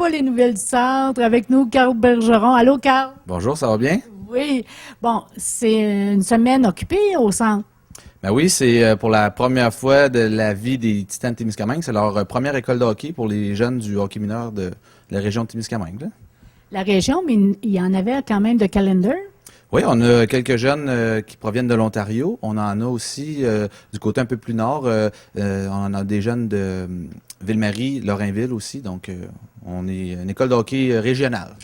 pas les nouvelles du centre? Avec nous, Carl Bergeron. Allô, Carl? Bonjour, ça va bien? Oui. Bon, c'est une semaine occupée au centre. Ben oui, c'est pour la première fois de la vie des Titans de Témiscamingue. C'est leur première école de hockey pour les jeunes du hockey mineur de la région de Témiscamingue, là. La région, mais il y en avait quand même de calendar. Oui, on a quelques jeunes qui proviennent de l'Ontario. On en a aussi du côté un peu plus nord. On en a des jeunes de Ville-Marie, Lorrainville aussi. Donc, on est une école de hockey régionale.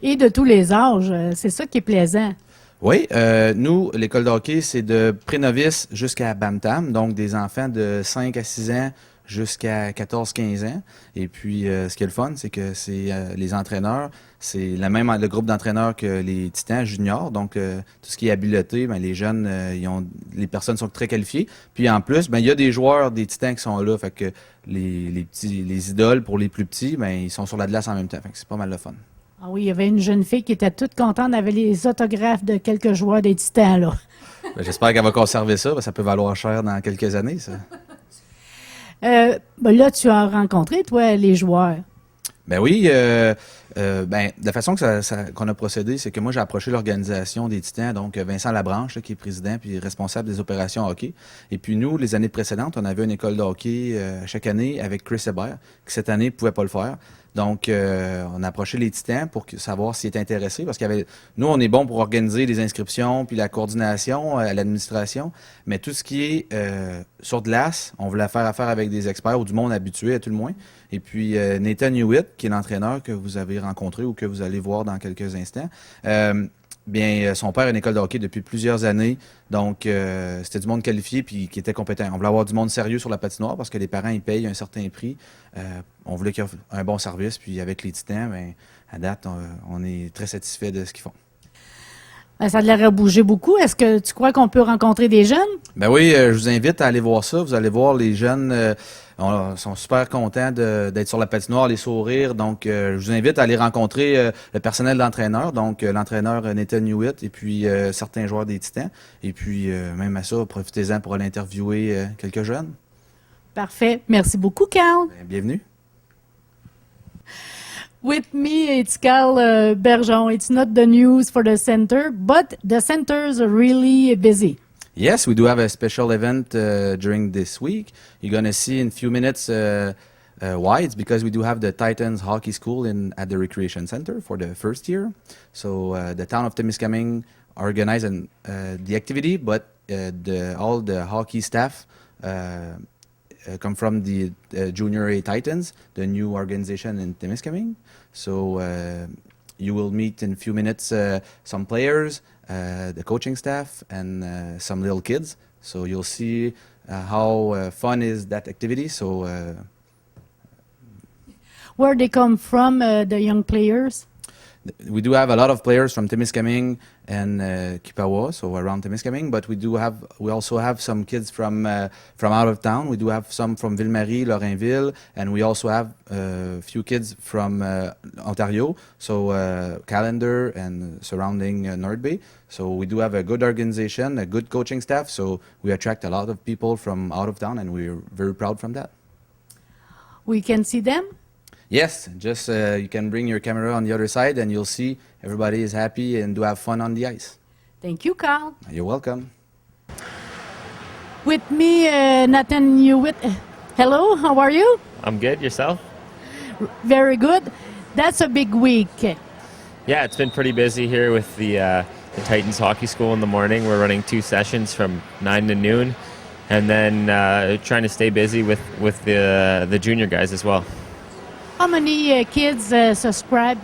Et de tous les âges. C'est ça qui est plaisant. Oui, nous, l'école de hockey, c'est de pré-novice jusqu'à Bantam, donc des enfants de 5 à 6 ans jusqu'à 14-15 ans. Et puis, ce qui est le fun, c'est que c'est les entraîneurs, c'est le groupe d'entraîneurs que les Titans juniors. Donc, tout ce qui est habileté, ben, les jeunes, les personnes sont très qualifiées. Puis, en plus, ben, il y a des joueurs des Titans qui sont là. Fait que les idoles pour les plus petits, ben, ils sont sur la glace en même temps. Fait que c'est pas mal de fun. Ah oui, il y avait une jeune fille qui était toute contente. Elle avait les autographes de quelques joueurs des Titans, là. Ben, j'espère qu'elle va conserver ça. Ben, ça peut valoir cher dans quelques années, ça. Ben là, tu as rencontré, toi, les joueurs. Ben oui, ben, de la façon qu'on a procédé, c'est que moi, j'ai approché l'organisation des Titans, donc Vincent Labranche, là, qui est président puis responsable des opérations hockey. Et puis nous, les années précédentes, on avait une école de hockey chaque année avec Chris Hébert, qui cette année ne pouvait pas le faire. Donc, on a approché les Titans pour savoir s'ils étaient intéressés, parce nous, on est bon pour organiser les inscriptions puis la coordination à l'administration, mais tout ce qui est sur glace, on voulait faire affaire avec des experts ou du monde habitué à tout le moins. Et puis, Nathan Hewitt, qui est l'entraîneur que vous avez rencontré ou que vous allez voir dans quelques instants, bien, son père a une école de hockey depuis plusieurs années, donc c'était du monde qualifié puis qui était compétent. On voulait avoir du monde sérieux sur la patinoire parce que les parents, ils payent un certain prix. On voulait qu'il y ait un bon service, puis avec les Titans, bien, à date, on est très satisfait de ce qu'ils font. Ça a l'air à bouger beaucoup. Est-ce que tu crois qu'on peut rencontrer des jeunes? Ben oui, je vous invite à aller voir ça. Vous allez voir, les jeunes sont super contents d'être sur la patinoire, les sourires. Donc, je vous invite à aller rencontrer le personnel d'entraîneur, donc l'entraîneur Nathan Hewitt et puis certains joueurs des Titans. Et puis, même à ça, profitez-en pour aller interviewer quelques jeunes. Parfait. Merci beaucoup, Carl. Ben, bienvenue. With me, it's Carl Bergeron. It's not the news for the center, but the centers are really busy. Yes, we do have a special event during this week. You're going to see in a few minutes why. It's because we do have the Titans Hockey School at the Recreation Center for the first year. So the town of Témiscamingue organized the activity, but all the hockey staff come from the Junior A Titans, the new organization in Témiscamingue. So you will meet in a few minutes some players, the coaching staff, and some little kids. So you'll see how fun is that activity. So Where they come from, the young players? we do have a lot of players from Témiscamingue and Kipawa, so around Témiscamingue, but we also have some kids from out of town. We do have some from Ville-Marie, Lorrainville, and we also have a few kids from Ontario, so Callender and surrounding North Bay. So we do have a good organization, a good coaching staff, so we attract a lot of people from out of town, and we're very proud from that. We can see them? Yes, just you can bring your camera on the other side and you'll see everybody is happy and do have fun on the ice. Thank you, Carl. You're welcome. With me, Nathan Hewitt. Hello, how are you? I'm good. Yourself? Very good. That's a big week. Yeah, it's been pretty busy here with the Titans Hockey School in the morning. We're running 2 sessions from 9 to noon, and then trying to stay busy with the junior guys as well. How many kids subscribe?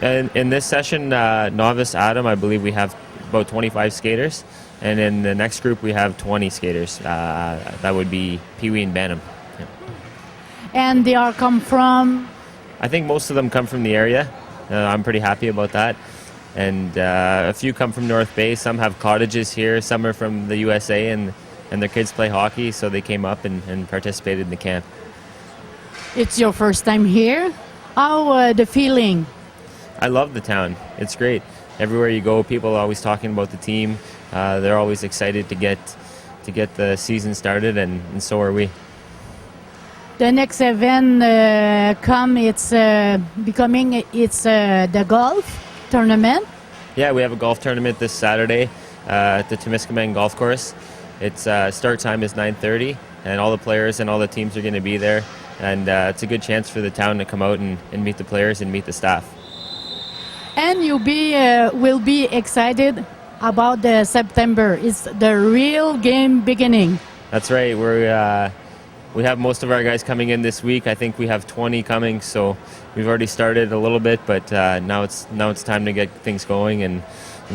In this session, novice Adam, I believe we have about 25 skaters, and in the next group we have 20 skaters. That would be Pee Wee and Bantam. Yeah. And they are come from? I think most of them come from the area. I'm pretty happy about that. And a few come from North Bay. Some have cottages here. Some are from the USA, and their kids play hockey, so they came up and participated in the camp. It's your first time here. How the feeling? I love the town. It's great. Everywhere you go, people are always talking about the team. They're always excited to get the season started, and so are we. the next event it's the golf tournament. Yeah, we have a golf tournament this Saturday at the Temiskaming Golf Course. Its start time is 9:30, and all the players and all the teams are going to be there. And it's a good chance for the town to come out and meet the players and meet the staff. And you will be excited about the September. It's the real game beginning. That's right. We have most of our guys coming in this week. I think we have 20 coming, so we've already started a little bit, but now it's time to get things going and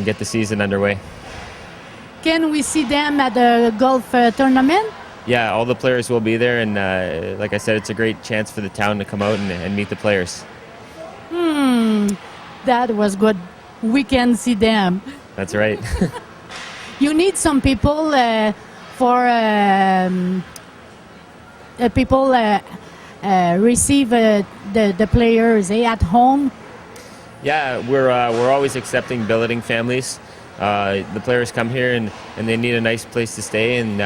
get the season underway. Can we see them at the golf tournament? Yeah, all the players will be there, and like I said, it's a great chance for the town to come out and meet the players. That was good. We can see them. That's right. You need some people receive the players at home. Yeah, we're always accepting billeting families. The players come here and they need a nice place to stay, and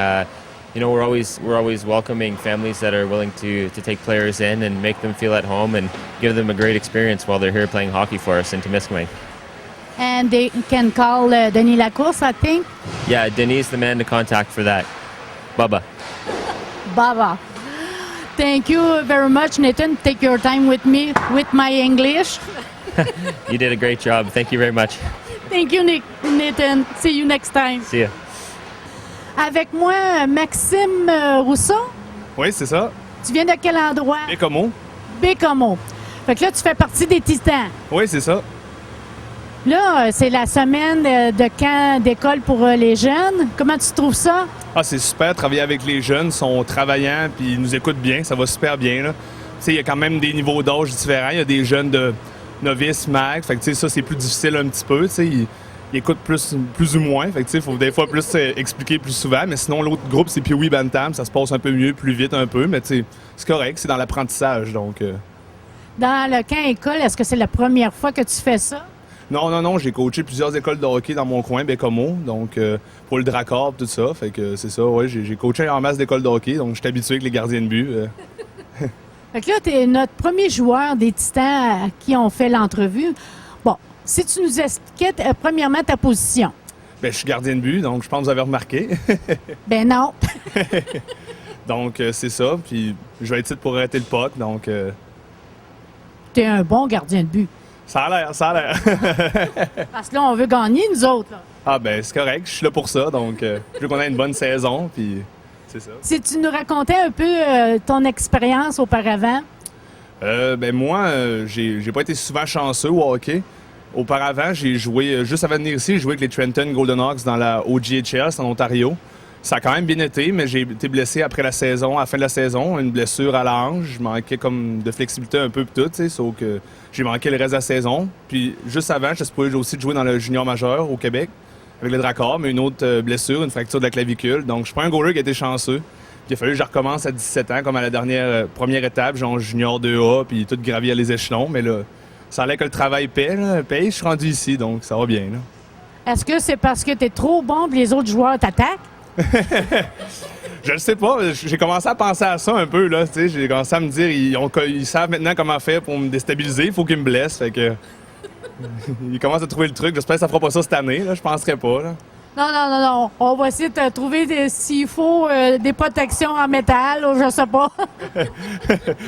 we're always welcoming families that are willing to take players in and make them feel at home and give them a great experience while they're here playing hockey for us in Temiskaming. And they can call Denis Lacourse, I think. Yeah, Denis is the man to contact for that. Bubba. Baba. Thank you very much, Nathan. Take your time with me, with my English. You did a great job. Thank you very much. Thank you, Nathan. See you next time. See ya. Avec moi, Maxime Rousseau. Oui, c'est ça. Tu viens de quel endroit? Bécomo. Bécomo. Fait que là, tu fais partie des Titans. Oui, c'est ça. Là, c'est la semaine de camp d'école pour les jeunes. Comment tu trouves ça? Ah, c'est super. Travailler avec les jeunes, ils sont travaillants puis ils nous écoutent bien. Ça va super bien, là. Tu sais, il y a quand même des niveaux d'âge différents. Il y a des jeunes de novices, max. Fait que, tu sais, ça, c'est plus difficile un petit peu. Tu sais, ils écoutent plus ou moins. Fait que, tu sais, il faut des fois plus expliquer plus souvent. Mais sinon, l'autre groupe, c'est Pee-Wee Bantam. Ça se passe un peu mieux, plus vite un peu. Mais, tu sais, c'est correct. C'est dans l'apprentissage, donc... Dans le camp école, est-ce que c'est la première fois que tu fais ça? Non. J'ai coaché plusieurs écoles de hockey dans mon coin, Bécomo. Donc, pour le Dracorp, tout ça. Fait que c'est ça, ouais. J'ai coaché en masse d'écoles de hockey. Donc, je suis habitué avec les gardiens de but. Fait que là, tu es notre premier joueur des Titans à qui on fait l'entrevue. Bon, si tu nous expliquais premièrement ta position. Ben, je suis gardien de but, donc je pense que vous avez remarqué. Ben non. Donc, c'est ça. Puis, je vais être ici pour arrêter le puck. Donc, Tu es un bon gardien de but. ça a l'air. Parce que là, on veut gagner, nous autres. Là. Ah, ben, c'est correct. Je suis là pour ça. Donc, je veux qu'on ait une bonne saison. Puis, c'est ça. Si tu nous racontais un peu ton expérience auparavant. Ben, moi, j'ai pas été souvent chanceux au hockey. Auparavant, j'ai joué, juste avant de venir ici, j'ai joué avec les Trenton Golden Hawks dans la OGHS en Ontario. Ça a quand même bien été, mais j'ai été blessé après la saison, à la fin de la saison, une blessure à la hanche. Je manquais comme de flexibilité un peu pis tout, tu sais, sauf que j'ai manqué le reste de la saison. Puis juste avant, j'étais supposé aussi jouer dans le junior majeur au Québec avec le Drakkar, mais une autre blessure, une fracture de la clavicule. Donc je suis pas un goaler qui a été chanceux. Puis il a fallu que je recommence à 17 ans, comme à la première étape, genre junior 2A, puis tout gravir les échelons. Mais là, ça allait que le travail paye. Je suis rendu ici, donc ça va bien. Là. Est-ce que c'est parce que tu es trop bon que les autres joueurs t'attaquent? Je le sais pas. J'ai commencé à penser à ça un peu, là. Tu sais, j'ai commencé à me dire, ils savent maintenant comment faire pour me déstabiliser. Il faut qu'ils me blessent. Fait que. Ils commencent à trouver le truc. J'espère que ça fera pas ça cette année, là. Je penserais pas, là. Non. On va essayer de trouver, s'il faut, des protections en métal, ou je sais pas.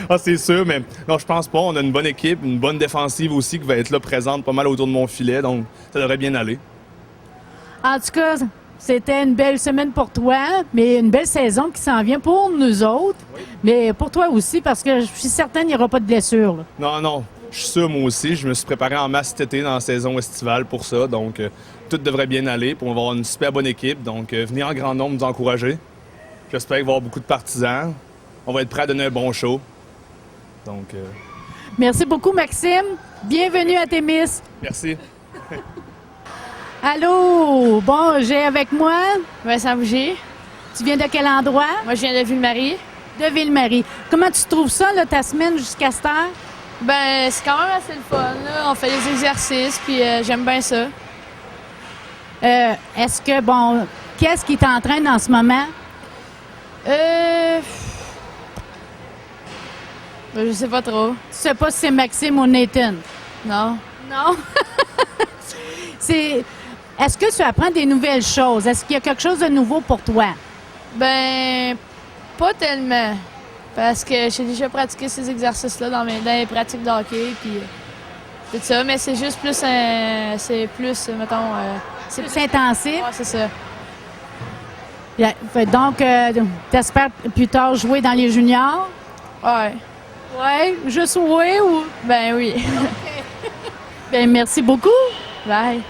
Ah, c'est sûr, mais non, je pense pas. On a une bonne équipe, une bonne défensive aussi qui va être là présente pas mal autour de mon filet. Donc, ça devrait bien aller. En tout cas, c'était une belle semaine pour toi, mais une belle saison qui s'en vient pour nous autres. Oui. Mais pour toi aussi, parce que je suis certaine qu'il n'y aura pas de blessure. Là. Non. Je suis sûr, moi aussi. Je me suis préparé en masse cet été dans la saison estivale pour ça. Donc, tout devrait bien aller. Puis on va avoir une super bonne équipe. Donc, venez en grand nombre nous encourager. J'espère qu'il va y avoir beaucoup de partisans. On va être prêts à donner un bon show. Donc, Merci beaucoup, Maxime. Bienvenue à Témis. Merci. Allô? Bon, j'ai avec moi Vincent Bouger. Tu viens de quel endroit? Moi, je viens de Ville-Marie. De Ville-Marie. Comment tu trouves ça, là, ta semaine jusqu'à cette heure? Ben, c'est quand même assez le fun. Là. On fait des exercices, puis j'aime bien ça. Est-ce que, bon, qu'est-ce qui t'entraîne en ce moment? Ben, je sais pas trop. Tu sais pas si c'est Maxime ou Nathan? Non. Non. Est-ce que tu apprends des nouvelles choses? Est-ce qu'il y a quelque chose de nouveau pour toi? Ben, pas tellement. Parce que j'ai déjà pratiqué ces exercices-là dans les pratiques de hockey, puis tout ça. Mais c'est juste plus, mettons... C'est plus intensif? Ouais, c'est ça. Yeah. Donc, t'espères plus tard jouer dans les juniors? Ouais. Oui, juste oui ou... Ben oui. Ben, merci beaucoup. Bye.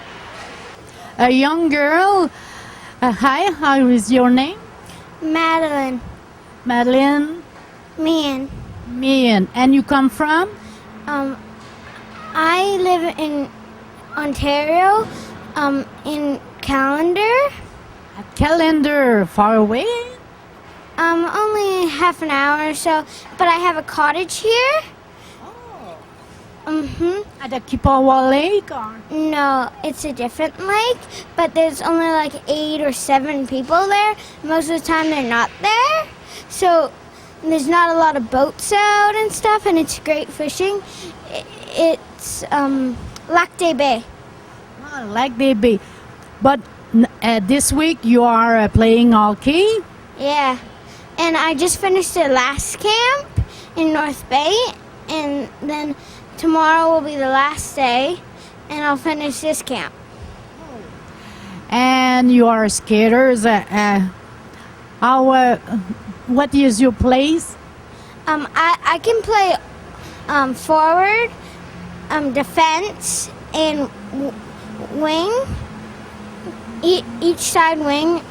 A young girl. Hi, how is your name? Madeline. Madeline Meehan. Meehan. And you come from? I live in Ontario, in Callender. A calendar far away? Only half an hour or so, but I have a cottage here. At the Kippawa Lake? Or? No, it's a different lake, but there's only like 8 or 7 people there. Most of the time they're not there. So there's not a lot of boats out and stuff, and it's great fishing. It's Lac des Bay. Oh, like they be. But this week you are playing hockey? Yeah. And I just finished the last camp in North Bay, and then tomorrow will be the last day, and I'll finish this camp. And you are skaters. What is your place? I can play forward, defense, and wing. Each side wing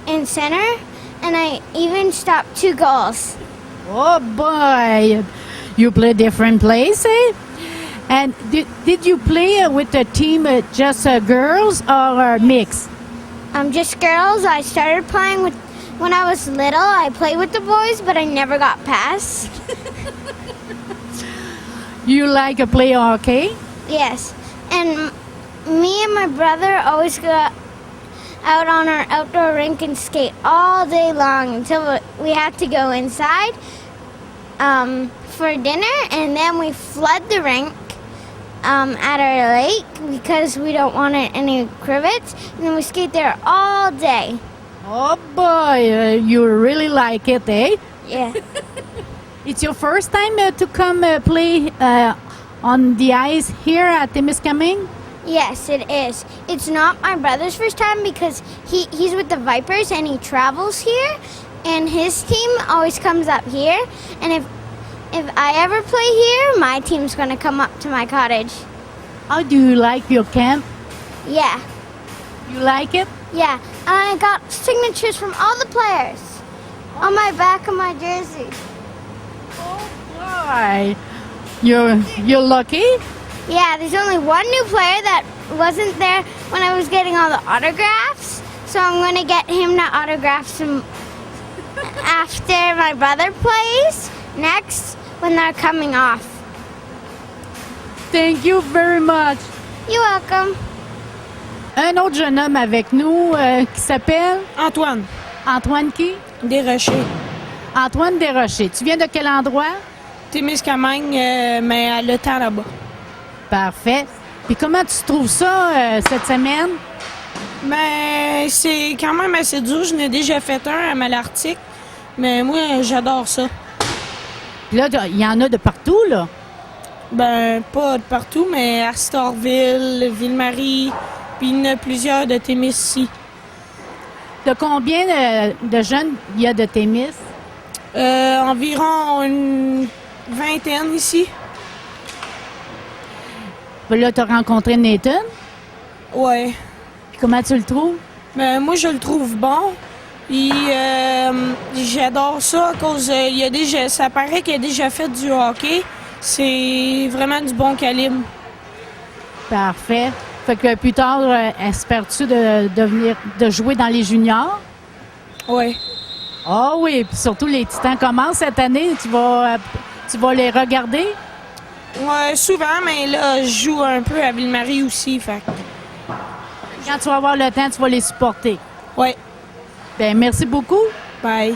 and center, and I even stopped 2 goals. Oh boy, you play different places, eh? And did you play with a team just girls or mix? Just girls. I started playing with when I was little. I played with the boys, but I never got past. You like to play hockey? Yes, and me and my brother always go out on our outdoor rink and skate all day long until we have to go inside for dinner, and then we flood the rink at our lake because we don't want any crivets, and then we skate there all day. Oh boy, you really like it, eh? Yeah. It's your first time to come play on the ice here at Témiscamingue? Yes, it is. It's not my brother's first time because he's with the Vipers and he travels here, and his team always comes up here. And if I ever play here, my team's gonna come up to my cottage. How do you like your camp? Yeah, You like it? yeah. And I got signatures from all the players on my back of my jersey. Why? You're lucky? Yeah, there's only one new player that wasn't there when I was getting all the autographs, so I'm gonna get him to autograph some after my brother plays next when they're coming off. Thank you very much. You're welcome. Un autre jeune homme avec nous qui s'appelle Antoine Antoine qui? Desrochers. Antoine Desrochers. Tu viens de quel endroit? Témiscamingue, mais à le temps là-bas. Parfait. Puis comment tu trouves ça cette semaine? Mais c'est quand même assez dur. Je n'ai déjà fait un à Malartic, mais moi, j'adore ça. Puis là, il y en a de partout, là. Ben, pas de partout, mais à Storville, Ville-Marie, puis il y en a plusieurs de Témis ici. De combien de jeunes il y a de Témis? Environ une vingtaine ici. Puis là, tu as rencontré Nathan. Ouais. Puis comment tu le trouves? Ben, moi, je le trouve bon. Puis, j'adore ça à cause, ça paraît qu'il a déjà fait du hockey. C'est vraiment du bon calibre. Parfait. Fait que plus tard, espères-tu de jouer dans les juniors? Ouais. Ah oui, puis surtout les Titans commencent cette année. Tu vas les regarder? Ouais, souvent, mais là, je joue un peu à Ville-Marie aussi, fait que- Quand tu vas avoir le temps, tu vas les supporter. Ouais. Bien, merci beaucoup. Bye.